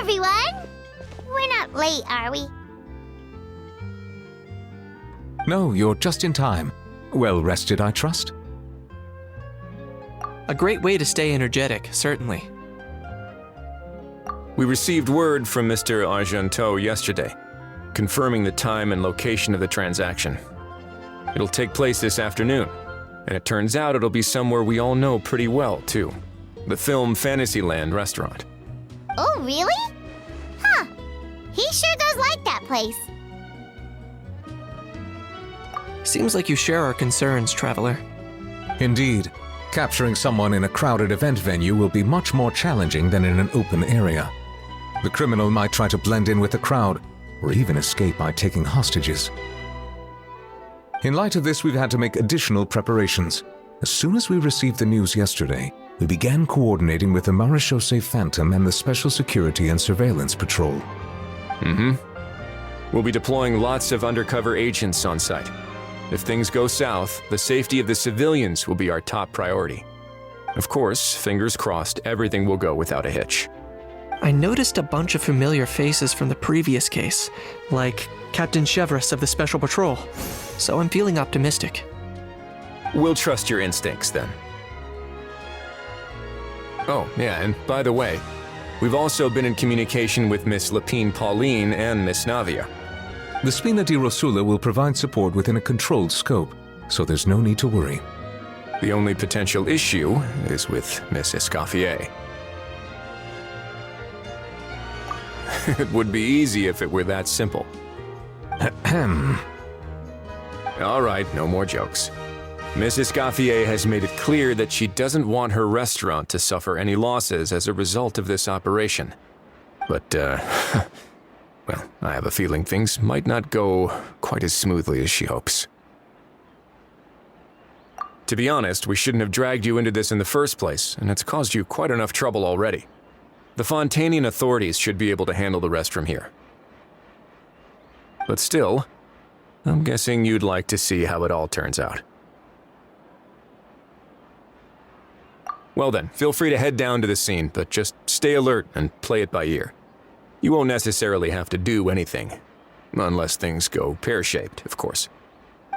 everyone! We're not late, are we? No, you're just in time. Well rested, I trust? A great way to stay energetic, certainly. We received word from Mr. Argenteau yesterday, confirming the time and location of the transaction. It'll take place this afternoon, and it turns out it'll be somewhere we all know pretty well, too. The Film Fantasyland restaurant. Oh, really? Huh. He sure does like that place. Seems like you share our concerns, Traveler. Indeed. Capturing someone in a crowded event venue will be much more challenging than in an open area. The criminal might try to blend in with the crowd, or even escape by taking hostages. In light of this, we've had to make additional preparations. As soon as we received the news yesterday, we began coordinating with the miHoYo Phantom and the Special Security and Surveillance Patrol. We'll be deploying lots of undercover agents on site. If things go south, the safety of the civilians will be our top priority. Of course, fingers crossed, everything will go without a hitch. I noticed a bunch of familiar faces from the previous case, like Captain Chevrolet of the Special Patrol, so I'm feeling optimistic. We'll trust your instincts, then. Oh, yeah, and by the way, we've also been in communication with Miss Lapine Pauline and Miss Navia. The Spina di Rosula will provide support within a controlled scope, so there's no need to worry. The only potential issue is with Miss Escoffier. It would be easy if it were that simple. Ahem. All right, no more jokes. Miss Escoffier has made it clear that she doesn't want her restaurant to suffer any losses as a result of this operation. But, well, I have a feeling things might not go quite as smoothly as she hopes. To be honest, we shouldn't have dragged you into this in the first place, and it's caused you quite enough trouble already. The Fontanian authorities should be able to handle the rest from here. But still, I'm guessing you'd like to see how it all turns out. Well then, feel free to head down to the scene, but just stay alert and play it by ear. You won't necessarily have to do anything, unless things go pear-shaped, of course.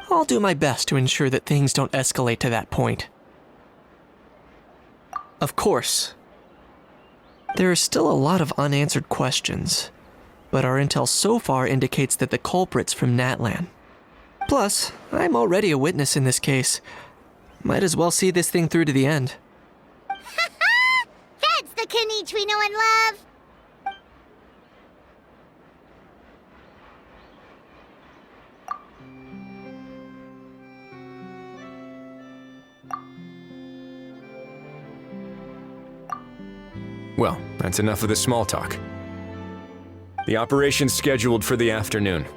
I'll do my best to ensure that things don't escalate to that point. Of course. There are still a lot of unanswered questions, but our intel so far indicates that the culprit's from Natlan. Plus, I'm already a witness in this case. Might as well see this thing through to the end. That's the Kanichi we know and love! Well, that's enough of the small talk. The operation's scheduled for the afternoon.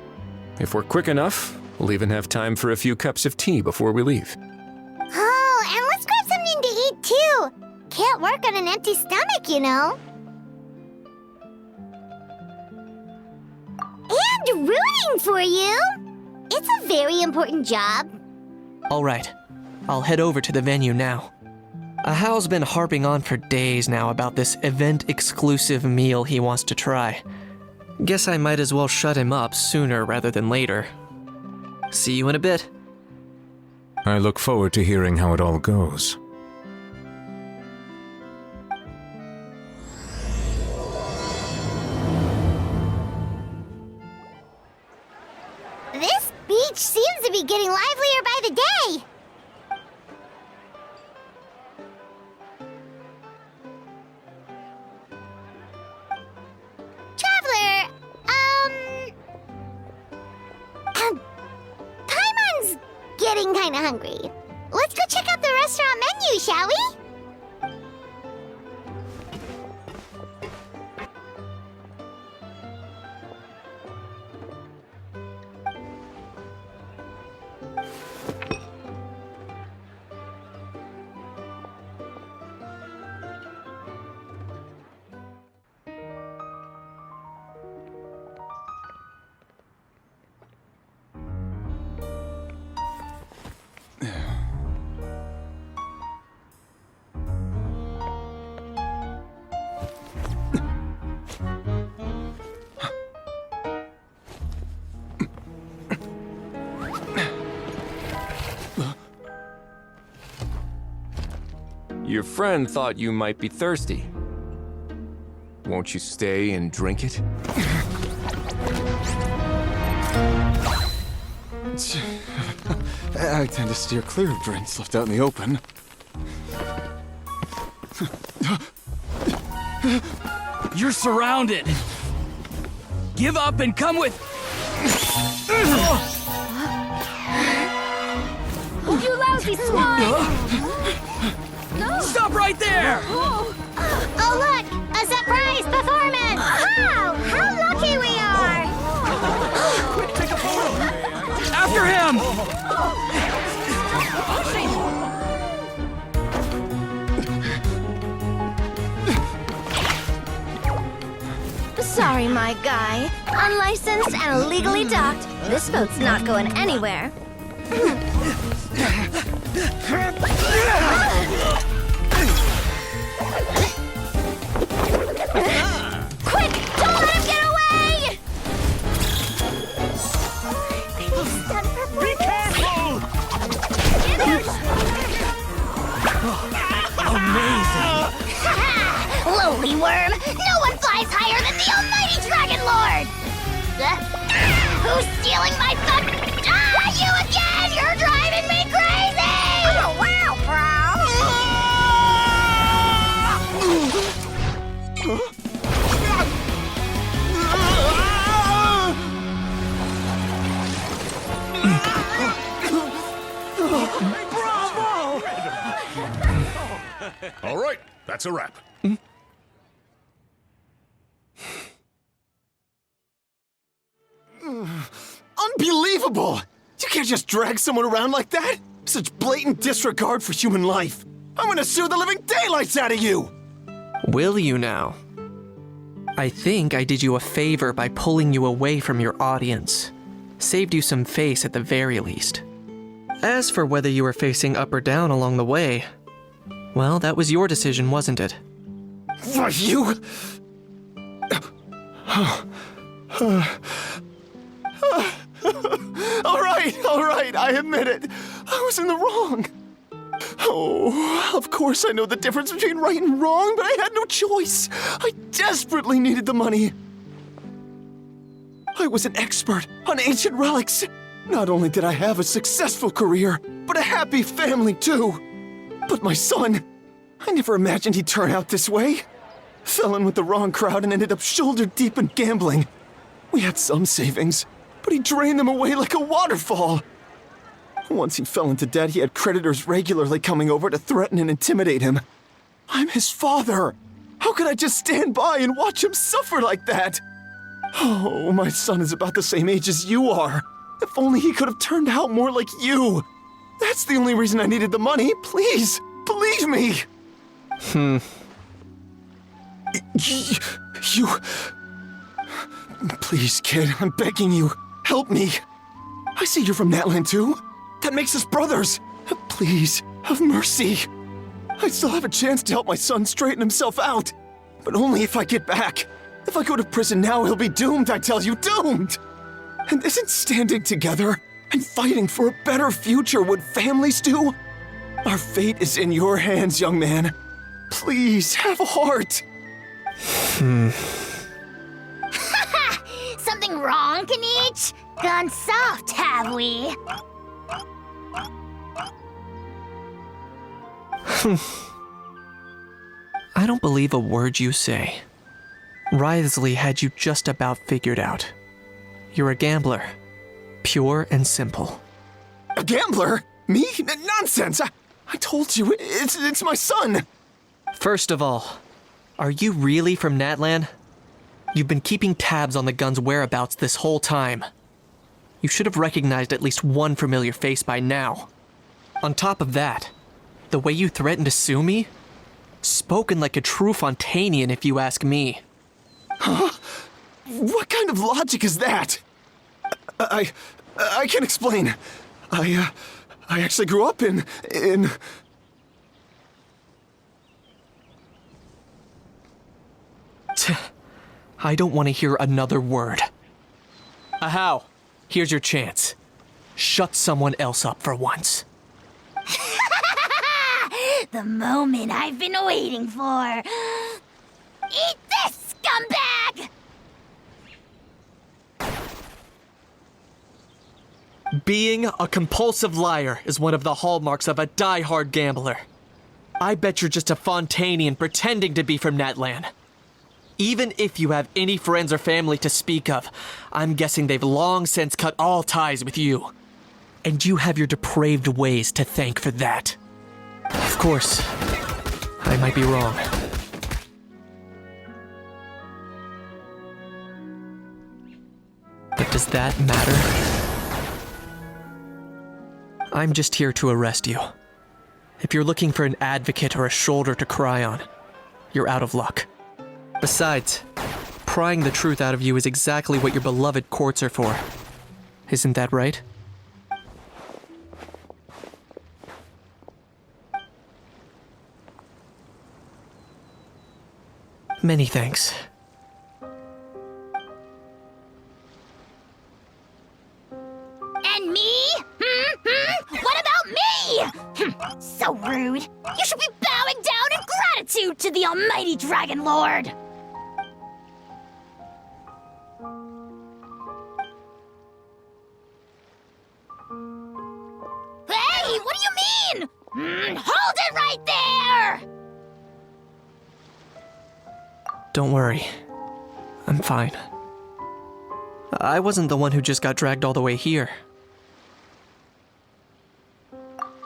If we're quick enough, we'll even have time for a few cups of tea before we leave. Oh, and let's grab something to eat too! Can't work on an empty stomach, you know. And rooting for you! It's a very important job. All right, I'll head over to the venue now. Ahao's been harping on for days now about this event-exclusive meal he wants to try. Guess I might as well shut him up sooner rather than later. See you in a bit. I look forward to hearing how it all goes. This beach seems to be getting livelier by the day. Traveler, Paimon's getting kinda hungry. Let's go check out the restaurant menu, shall we? Your friend thought you might be thirsty. Won't you stay and drink it? I tend to steer clear of drinks left out in the open. You're surrounded. Give up and come with. You lousy swine! Stop right there! Oh, look! A surprise performance! Wow! How lucky we are! After him! Sorry, my guy. Unlicensed and illegally docked. This boat's not going anywhere. Quick! Don't let him get away! Be careful! Amazing! Lowly worm! No one flies higher than the almighty Dragon Lord! Who's stealing my fun? Ah, you again! You're driving me crazy! Oh, wow, All right, that's a wrap. Unbelievable! You can't just drag someone around like that! Such blatant disregard for human life! I'm gonna sue the living daylights out of you! Will you now? I think I did you a favor by pulling you away from your audience. Saved you some face at the very least. As for whether you were facing up or down along the way, well, that was your decision, wasn't it? Why, you... All right, I admit it. I was in the wrong. Oh, of course I know the difference between right and wrong, but I had no choice. I desperately needed the money. I was an expert on ancient relics. Not only did I have a successful career, but a happy family too. But my son, I never imagined he'd turn out this way. Fell in with the wrong crowd and ended up shoulder deep in gambling. We had some savings, but he drained them away like a waterfall. Once he fell into debt, he had creditors regularly coming over to threaten and intimidate him. I'm his father. How could I just stand by and watch him suffer like that? Oh, my son is about the same age as you are. If only he could have turned out more like you. That's the only reason I needed the money. Please, believe me. You... Please, kid, I'm begging you. Help me. I see you're from Natland too. That makes us brothers. Please, have mercy. I still have a chance to help my son straighten himself out. But only if I get back. If I go to prison now, he'll be doomed, I tell you, doomed! And isn't standing together and fighting for a better future what families do? Our fate is in your hands, young man. Please, have a heart. Something wrong, Kanich? Gone soft, have we? I don't believe a word you say. Wriothesley had you just about figured out. You're a gambler. Pure and simple. A gambler? Me? Nonsense! I told you, it's my son! First of all, are you really from Natlan? You've been keeping tabs on the gun's whereabouts this whole time. You should have recognized at least one familiar face by now. On top of that, the way you threatened to sue me? Spoken like a true Fontanian, if you ask me. Huh? What kind of logic is that? I can't explain. I actually grew up in... I don't want to hear another word. Ahau, here's your chance. Shut someone else up for once. The moment I've been waiting for. Eat this, scumbag! Being a compulsive liar is one of the hallmarks of a die-hard gambler. I bet you're just a Fontanian pretending to be from Natlan. Even if you have any friends or family to speak of, I'm guessing they've long since cut all ties with you. And you have your depraved ways to thank for that. Of course, I might be wrong. But does that matter? I'm just here to arrest you. If you're looking for an advocate or a shoulder to cry on, you're out of luck. Besides, prying the truth out of you is exactly what your beloved courts are for. Isn't that right? Many thanks. And me? What about me? So rude. You should be bowing down in gratitude to the almighty Dragon Lord. Hey, what do you mean? Hold it right there! Don't worry. I'm fine. I wasn't the one who just got dragged all the way here.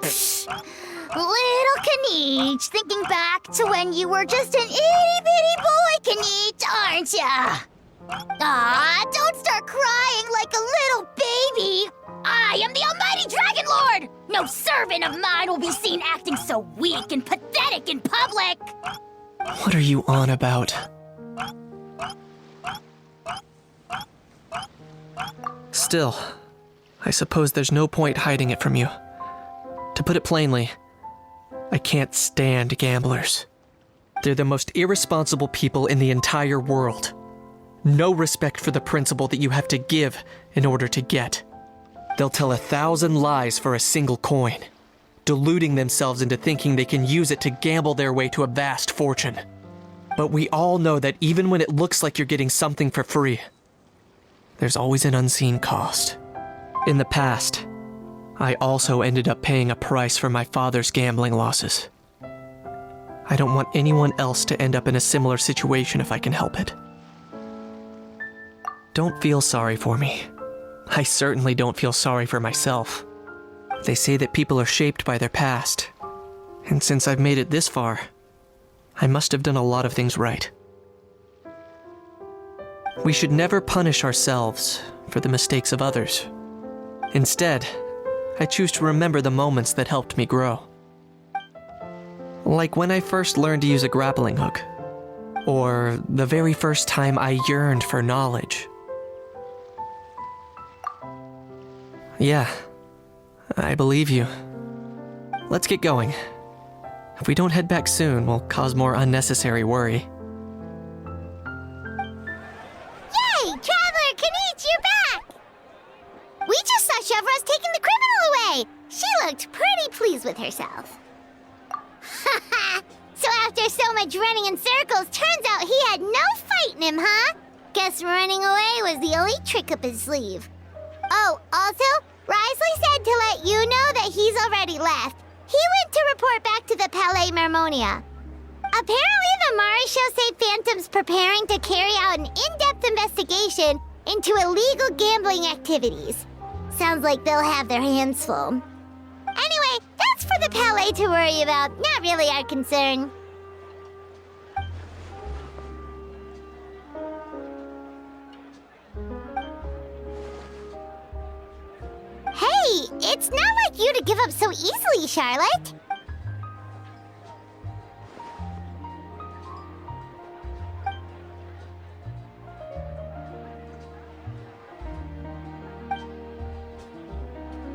Little Kaniche, thinking back to when you were just an itty-bitty boy, Kaniche, aren't ya? Aw, don't start crying like a little baby. I am the almighty Dragon Lord! No servant of mine will be seen acting so weak and pathetic in public! What are you on about? Still, I suppose there's no point hiding it from you. To put it plainly, I can't stand gamblers. They're the most irresponsible people in the entire world. No respect for the principle that you have to give in order to get. They'll tell 1,000 lies for a single coin, deluding themselves into thinking they can use it to gamble their way to a vast fortune. But we all know that even when it looks like you're getting something for free, there's always an unseen cost. In the past, I also ended up paying a price for my father's gambling losses. I don't want anyone else to end up in a similar situation if I can help it. Don't feel sorry for me. I certainly don't feel sorry for myself. They say that people are shaped by their past, and since I've made it this far, I must have done a lot of things right. We should never punish ourselves for the mistakes of others. Instead, I choose to remember the moments that helped me grow. Like when I first learned to use a grappling hook, or the very first time I yearned for knowledge. Yeah, I believe you. Let's get going. If we don't head back soon, we'll cause more unnecessary worry. Yay! Traveler Kaniche, you're back! We just saw Chevro's taking the criminal away! She looked pretty pleased with herself. Haha! So after so much running in circles, turns out he had no fight in him, huh? Guess running away was the only trick up his sleeve. Oh, also, Risley said to let you know that he's already left. He went to report back to the Palais Mermonia. Apparently, the Mari show say Phantom's preparing to carry out an in-depth investigation into illegal gambling activities. Sounds like they'll have their hands full. Anyway, that's for the Palais to worry about, not really our concern. Hey, it's not like you to give up so easily, Charlotte.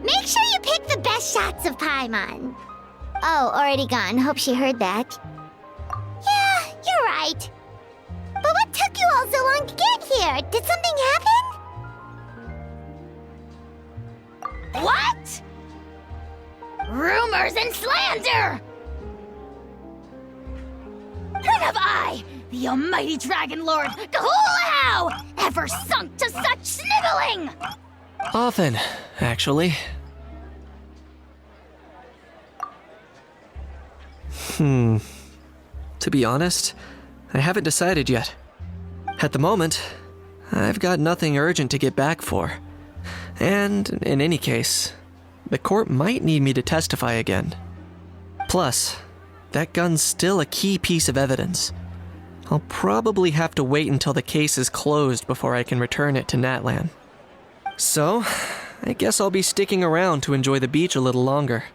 Make sure you pick the best shots of Paimon. Oh, already gone. Hope she heard that. Yeah, you're right. But what took you all so long to get here? Did something happen? What? Rumors and slander! The almighty Dragon Lord, Kahulahau, ever sunk to such sniveling! Often, actually. To be honest, I haven't decided yet. At the moment, I've got nothing urgent to get back for. And, in any case, the court might need me to testify again. Plus, that gun's still a key piece of evidence. I'll probably have to wait until the case is closed before I can return it to Natlan. So, I guess I'll be sticking around to enjoy the beach a little longer.